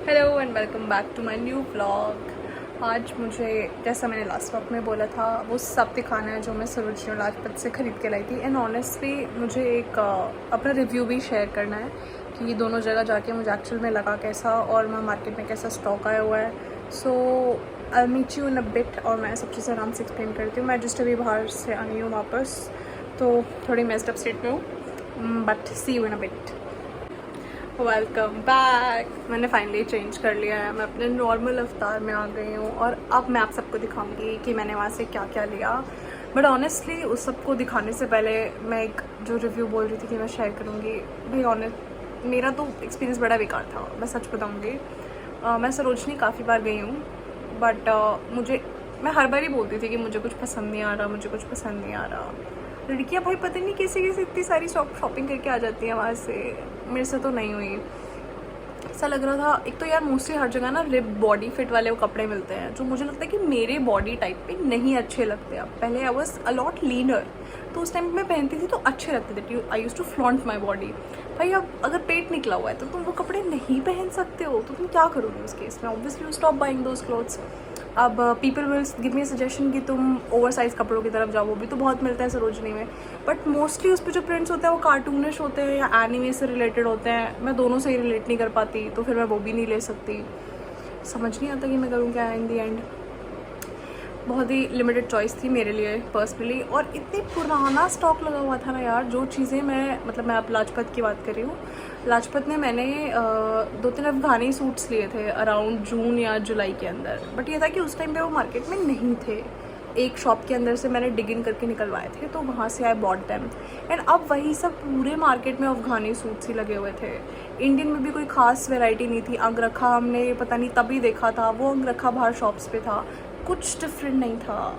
Hello and welcome back to my new vlog. आज मुझे जैसा मैंने लास्ट व्लॉग में बोला था वो सब दिखाना है जो मैं सरोजनी और लाजपत से ख़रीद के लाई थी। एंड ऑनेस्टली मुझे एक अपना रिव्यू भी शेयर करना है कि दोनों जगह जाके मुझे एक्चुअल में लगा कैसा और मैं मार्केट में कैसा स्टॉक आया हुआ है। So I meet you in a bit और मैं सब चीज़ें आराम से एक्सप्लेन करती हूँ। मैं जस्ट अभी बाहर से आई हूँ वापस, तो थोड़ी मेस्ड अप स्टेट में हूँ, but see you in a bit. Welcome back. मैंने फाइनली चेंज कर लिया है, मैं अपने नॉर्मल अवतार में आ गई हूँ और अब मैं आप सबको दिखाऊंगी कि मैंने वहाँ से क्या क्या लिया। बट ऑनेस्टली उस सबको दिखाने से पहले मैं एक जो रिव्यू बोल रही थी कि मैं शेयर करूँगी, भाई ऑनेस्ट मेरा तो एक्सपीरियंस बड़ा बेकार था, मैं सच बताऊँगी। मैं सरोजनी काफ़ी बार गई हूँ बट मैं हर बार ही बोलती थी कि मुझे कुछ पसंद नहीं आ रहा, मुझे कुछ पसंद नहीं आ रहा। लड़कियाँ भाई पता नहीं कैसे कैसे इतनी सारी शॉपिंग करके आ जाती हैं वहाँ से, मेरे से तो नहीं हुई। ऐसा लग रहा था, एक तो यार मोस्टली हर जगह ना रिप बॉडी फिट वाले वो कपड़े मिलते हैं जो मुझे लगता है कि मेरे बॉडी टाइप पे नहीं अच्छे लगते। अब पहले आई वॉज अलॉट लीनर, तो उस टाइम मैं पहनती थी तो अच्छे लगते थे, I used to flaunt my body. भाई अब अगर पेट निकला हुआ है तो तुम वो कपड़े नहीं पहन सकते हो, तो तुम क्या करोगे उस केस में? Obviously you stop buying those clothes. अब people will give me suggestion कि तुम ओवर साइज कपड़ों की तरफ जाओ, वो भी तो बहुत मिलते हैं सरोजनी में, बट मोस्टली उस पर जो प्रिंट्स होते हैं वो कार्टूनिश होते हैं या एनिमे से रिलेटेड होते हैं। मैं दोनों से ही रिलेट नहीं कर पाती, तो फिर मैं वो भी नहीं ले सकती। समझ नहीं आता कि मैं करूँ क्या इन दी एंड। बहुत ही लिमिटेड चॉइस थी मेरे लिए पर्सनली, और इतने पुराना स्टॉक लगा हुआ था ना यार, जो चीज़ें मैं अब लाजपत की बात कर रही हूँ। लाजपत में मैंने 2-3 अफगानी सूट्स लिए थे अराउंड जून या जुलाई के अंदर, बट ये था कि उस टाइम पे वो मार्केट में नहीं थे। एक शॉप के अंदर से मैंने डिग इन करके निकलवाए थे, तो वहाँ से आई बॉट देम। एंड अब वही सब पूरे मार्केट में अफगानी सूट्स ही लगे हुए थे। इंडियन में भी कोई ख़ास वैरायटी नहीं थी। अंगरखा हमने पता नहीं तभी देखा था, वो अंगरखा बाहर शॉप्स पे था, कुछ डिफरेंट नहीं था।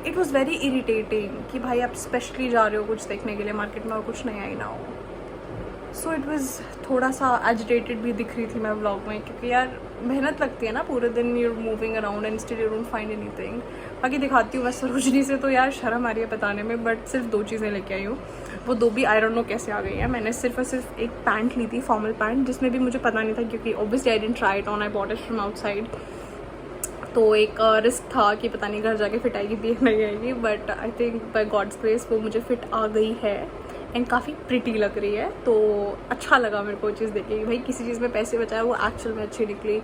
इट वॉज़ वेरी इरीटेटिंग कि भाई आप स्पेशली जा रहे हो कुछ देखने के लिए मार्केट में और कुछ नया ही ना हो। सो इट वॉज़ थोड़ा सा एजिटेटेड भी दिख रही थी मैं व्लॉग में, क्योंकि यार मेहनत लगती है ना, पूरे दिन you're moving around and still you don't find anything. बाकी दिखाती हूँ मैं सरोजनी से, तो यार शर्म आ रही है बताने में, बट सिर्फ 2 चीज़ें लेके आई हूँ। वो 2 भी आई डोंट नो कैसे आ गई हैं। मैंने सिर्फ और सिर्फ एक पैंट ली थी, फॉर्मल पैंट, जिसमें भी मुझे पता नहीं था, क्योंकि obviously I didn't try it on, I bought it from outside. तो एक रिस्क था कि पता नहीं घर जाके फिट आएगी भी नहीं आएगी, but I think by God's grace वो मुझे फिट आ गई है एंड काफ़ी प्रिटी लग रही है। तो अच्छा लगा मेरे को चीज़ देख के कि भाई किसी चीज़ में पैसे बचाए वो एक्चुअल में अच्छी निकली।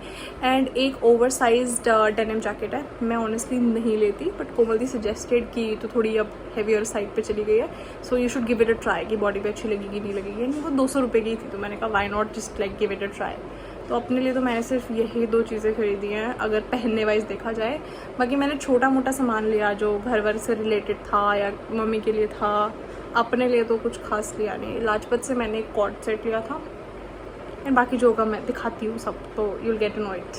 एंड एक ओवर साइज्ड डेनिम जैकेट है, मैं ऑनेस्टली नहीं लेती, बट कोमल दी सजेस्टेड की तो थोड़ी अब हेवियर साइड पे चली गई है, so you should give it a try कि बॉडी पे अच्छी लगेगी नहीं लगेगी। एंड वो 200 रुपये की थी, तो मैंने कहा why not just like give it a try. तो अपने लिए तो मैंने सिर्फ यही 2 चीज़ें खरीदी हैं अगर पहनने वाइज देखा जाए। बाकी मैंने छोटा मोटा सामान लिया जो घर वर से रिलेटेड था या मम्मी के लिए था, अपने लिए तो कुछ खास लिया नहीं। लाजपत से मैंने एक कॉर्ड सेट लिया था, एंड बाकी जो होगा मैं दिखाती हूँ सब, तो you'll get to know it.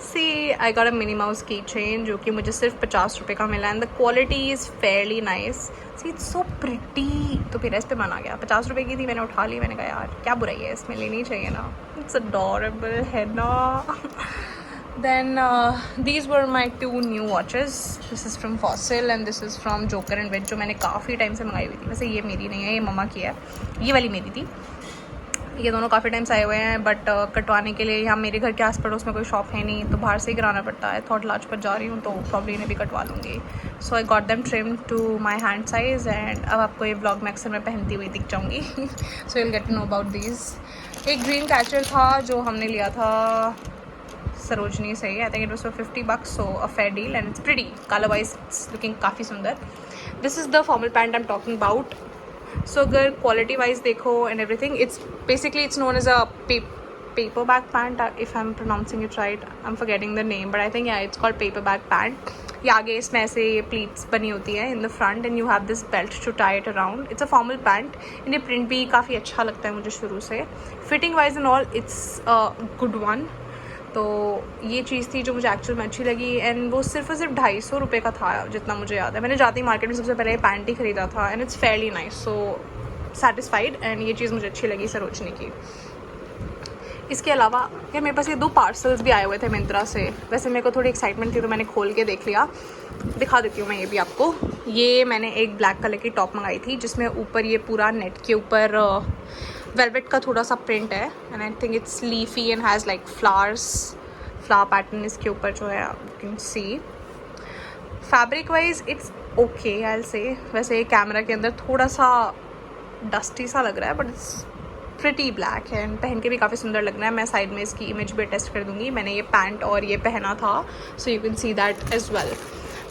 See I got a mini mouse की चेन जो कि मुझे सिर्फ 50 रुपये का मिला, and the quality is fairly nice. See it's so pretty, तो फिर इस पे मन आ गया। 50 रुपये की थी, मैंने उठा ली, मैंने कहा यार क्या बुराई है इसमें, लेनी चाहिए ना, इट्स अडोरेबल है ना। Then these were my 2 new watches. This is from Fossil and this is from Joker and Witch, जो मैंने काफ़ी टाइम से मंगाई हुई थी। वैसे ये मेरी नहीं है, ये मम्मा की है, ये वाली मेरी थी। ये दोनों काफ़ी टाइम से आए हुए हैं, बट कटवाने के लिए यहाँ मेरे घर के आस पड़ोस में कोई शॉप है नहीं, तो बाहर से ही कराना पड़ता है। थॉट लाजपत जा रही हूँ तो प्रॉब्ली इन्हें भी कटवा लूँगी। So I got them trim to my hand size, and अब आपको ये व्लॉग में अक्सर मैं पहनती हुई दिख जाऊँगी। So you'll get to know about these. एक ड्रीम कैचर था जो हमने लिया था सरोजनी से, I think it was for $50, so a fair deal and it's pretty colour wise, it's looking काफ़ी सुंदर। This is the formal pant I am talking about. So अगर क्वालिटी वाइज देखो and everything, it's basically it's known as a paper bag pant, if I'm pronouncing it right, I'm forgetting the name, but I think yeah it's called paper bag pant. ये आगे इसमें ऐसे ये pleats बनी होती है in the front, and you have this belt to tie it around. It's a formal pant, and ये print भी काफ़ी अच्छा लगता है मुझे शुरू से। Fitting wise and all it's a good one. तो ये चीज़ थी जो मुझे एक्चुअल में अच्छी लगी, एंड वो सिर्फ और सिर्फ 250 रुपये का था जितना मुझे याद है। मैंने जाती मार्केट में सबसे पहले पैंट ही ख़रीदा था, and it's Fairlie nice, so satisfied, and ये चीज़ मुझे अच्छी लगी सरोजनी की। इसके अलावा यार मेरे पास ये 2 पार्सल्स भी आए हुए थे मिंत्रा से। वैसे मेरे को थोड़ी एक्साइटमेंट थी तो मैंने खोल के देख लिया, दिखा देती हूँ मैं ये भी आपको। ये मैंने एक ब्लैक कलर की टॉप मंगाई थी जिसमें ऊपर ये पूरा नेट के ऊपर वेलवेट का थोड़ा सा प्रिंट है and I think it's leafy and has like flower pattern इसके ऊपर जो है, you can C. Fabric wise it's okay I will say. वैसे कैमरा के अंदर थोड़ा सा डस्टी सा लग रहा है बट इट्स प्रिटी ब्लैक है एंड पहन के भी काफ़ी सुंदर लग रहा है। मैं साइड में इसकी इमेज भी टेस्ट कर दूँगी। मैंने ये पैंट और ये पहना था, so you can see that as well.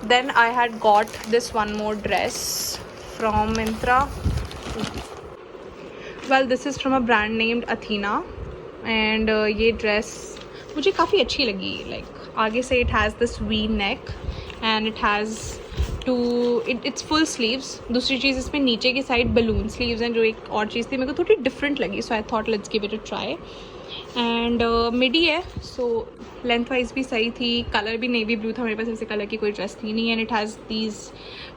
Then I had got this one more dress from Myntra. Well this is from a brand named Athena and ये ड्रेस मुझे काफ़ी अच्छी लगी। लाइक आगे से it has this V neck and it has its full sleeves. दूसरी चीज़ इसमें नीचे की साइड बलून स्लीव्स हैं, जो एक और चीज़ थी मेरे को थोड़ी डिफरेंट लगी, so I thought let's give it a try. And midi है, सो लेंथ वाइज भी सही थी। कलर भी नेवी ब्लू था, मेरे पास ऐसे कलर की कोई ड्रेस थी नहीं। And it has these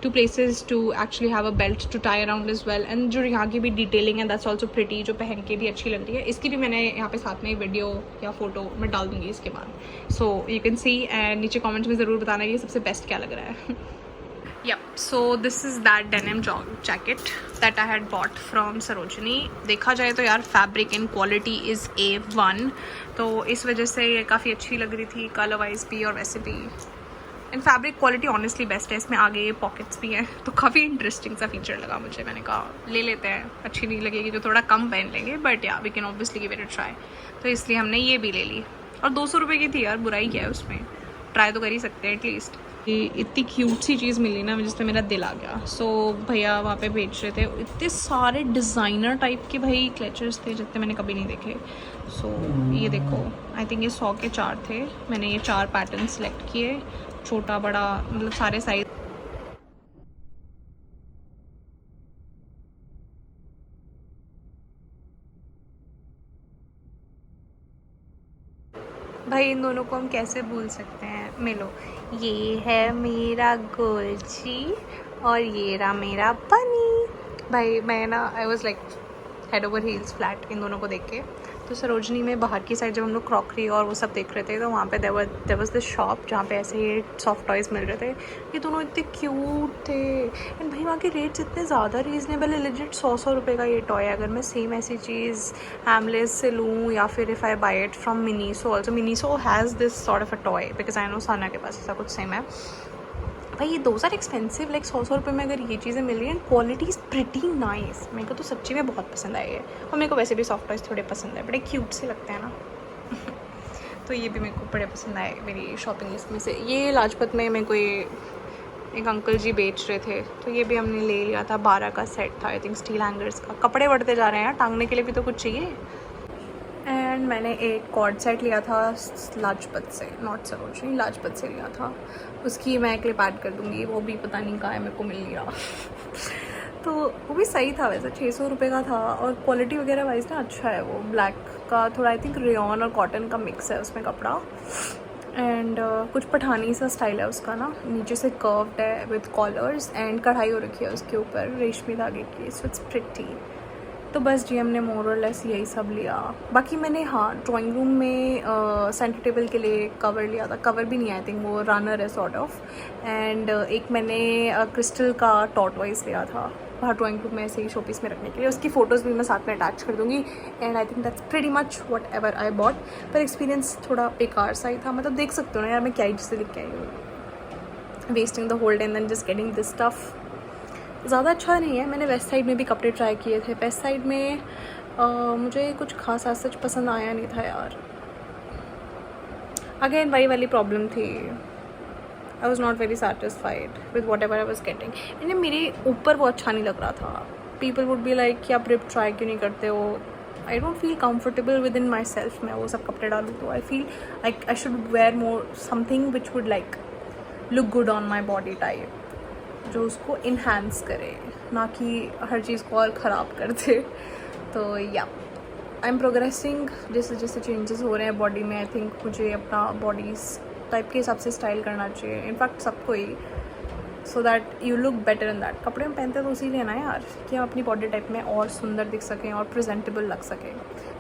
2 places to actually have a belt to tie around as well. And जो यहाँ की भी डिटेलिंग है दैट्स ऑल्सो प्रिटी, जो पहन के भी अच्छी लग रही है। इसकी भी मैंने यहाँ पे साथ में वीडियो या फोटो मैं डाल दूँगी इसके बाद, सो यू कैन सी। एंड नीचे कॉमेंट्स में ज़रूर बताना कि सबसे बेस्ट क्या लग रहा है। Yep, so this is that denim jacket that I had bought from Sarojini. देखा जाए तो यार fabric and quality is A1, तो इस वजह से ये काफ़ी अच्छी लग रही थी कलर वाइज भी और वैसे भी। And fabric quality honestly best है। इसमें आगे ये पॉकेट्स भी हैं, तो काफ़ी इंटरेस्टिंग सा फीचर लगा मुझे। मैंने कहा ले लेते हैं, अच्छी नहीं लगेगी तो थोड़ा कम पहन लेंगे, बट या we can obviously give it a try. तो इसलिए हमने ये भी ले ली और 200 रुपये की थी यार, बुराई क्या है उसमें, ट्राई तो कर ही सकते हैं एटलीस्ट। इतनी क्यूट सी चीज़ मिली ना जिससे मेरा दिल आ गया। सो भैया वहाँ पे बेच रहे थे इतने सारे डिज़ाइनर टाइप के भाई क्लेचर्स थे जितने मैंने कभी नहीं देखे। सो ये देखो, आई थिंक ये 100 के 4 थे। मैंने ये 4 पैटर्न सेलेक्ट किए, छोटा बड़ा मतलब सारे साइज। भाई इन दोनों को हम कैसे भूल सकते हैं। मिलो, ये है मेरा गोल्ची और ये रहा मेरा बनी। भाई मैं ना I was like head over heels flat in दोनों को देख के। तो सरोजनी में बाहर की साइड जब हम लोग क्रॉकरी और वो सब देख रहे थे, तो वहाँ पे देयर वाज दिस शॉप जहाँ पे ऐसे ही सॉफ्ट टॉयज़ मिल रहे थे। ये दोनों इतने क्यूट थे एंड भाई वहाँ के रेट्स इतने ज़्यादा रीज़नेबल है। लिजिट 100 रुपये का ये टॉय है। अगर मैं सेम ऐसी चीज़ एमलेस से लूँ या फिर if I buy it from Miniso, also Miniso has this sort of a toy because I know Sana के पास ऐसा कुछ सेम है। भाई ये 2 आर एक्सपेंसिव, लाइक 100 रुपये में अगर ये चीज़ें मिल रही हैं and quality is pretty nice. मेरे को तो सच्ची में बहुत पसंद आई है और मेरे को वैसे भी सॉफ्ट टॉयज़ थोड़े पसंद है, बड़े क्यूट से लगते हैं ना। तो ये भी मेरे को बड़े पसंद आए मेरी शॉपिंग लिस्ट में से। ये लाजपत में मेरे को ये एक अंकल जी बेच रहे थे, तो ये भी हमने ले लिया था। 12 का सेट था आई थिंक, स्टील हैंगर्स का। कपड़े बढ़ते जा रहे हैं, टांगने के लिए भी तो कुछ चाहिए। एंड मैंने एक कॉर्ड सेट लिया था लाजपत से, नॉट सरोजनी, लाजपत से लिया था। उसकी मैं क्लिप ऐड कर दूँगी, वो भी पता नहीं कहाँ है, मेरे को मिल नहीं रहा। तो वो भी सही था वैसे, 600 रुपये का था और क्वालिटी वगैरह वाइज ना अच्छा है। वो ब्लैक का थोड़ा आई थिंक रेयॉन और कॉटन का मिक्स है उसमें कपड़ा। एंड कुछ पठानी सा स्टाइल है उसका ना, नीचे से कर्व्ड है विद कॉलर्स एंड कढ़ाई हो रखी है उसके ऊपर रेशमी धागे की, सो इट्स प्रिटी। तो बस जी हमने मोर और लेस यही सब लिया। बाकी मैंने हाँ ड्राइंग रूम में सेंटर टेबल के लिए कवर लिया था। कवर भी नहीं है आई थिंक, वो रनर है सॉर्ट ऑफ। एंड एक मैंने क्रिस्टल का टॉर्टवाइज लिया था बाहर ड्राइंग रूम में ऐसे ही शोपीस में रखने के लिए। उसकी फ़ोटोज़ भी मैं साथ में अटैच कर दूँगी। And I think that's pretty much what ever I bought. पर एक्सपीरियंस थोड़ा बेकार सा ही था, मतलब देख सकते हो ना यार मैं क्या ही चीज़ें लिख के आई हूँ। Wasting the whole day and then just getting this stuff ज़्यादा अच्छा नहीं है। मैंने वेस्ट साइड में भी कपड़े ट्राई किए थे। वेस्ट साइड में मुझे कुछ खास आज सच पसंद आया नहीं था यार। अगेन वही वाली प्रॉब्लम थी, I was not very satisfied with what ever I was getting. And मेरे ऊपर वो अच्छा नहीं लग रहा था। पीपल वुड बी लाइक कि आप रिप ट्राई क्यों नहीं करते हो। I don't feel comfortable within myself. मैं वो सब कपड़े डालूँ तो I feel like I should wear more something which would like look good on my body type, जो उसको इन्हांस करे, ना कि हर चीज़ को और ख़राब कर दे। तो या आई एम प्रोग्रेसिंग, जैसे जैसे चेंजेस हो रहे हैं बॉडी में। आई थिंक मुझे अपना बॉडी टाइप के हिसाब से स्टाइल करना चाहिए, इनफैक्ट सबको ही, so that you look better in that. कपड़े में पहनते तो इसीलिए ना यार कि हम अपनी बॉडी टाइप में और सुंदर दिख सकें और प्रेजेंटेबल लग सकें।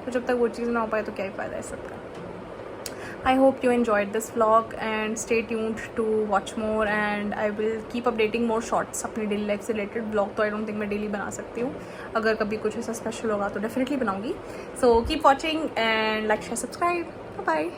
तो जब तक वो चीज़ ना हो पाए तो क्या ही फ़ायदा है सबका। I hope you enjoyed this vlog and stay tuned to watch more, and I will keep updating more shorts अपनी डेली लाइफ से रिलेटेड। ब्लॉग तो आई डोंट थिंक मैं डेली बना सकती हूँ, अगर कभी कुछ ऐसा स्पेशल होगा तो डेफिनेटली बनाऊँगी। So keep watching and like share subscribe. Bye.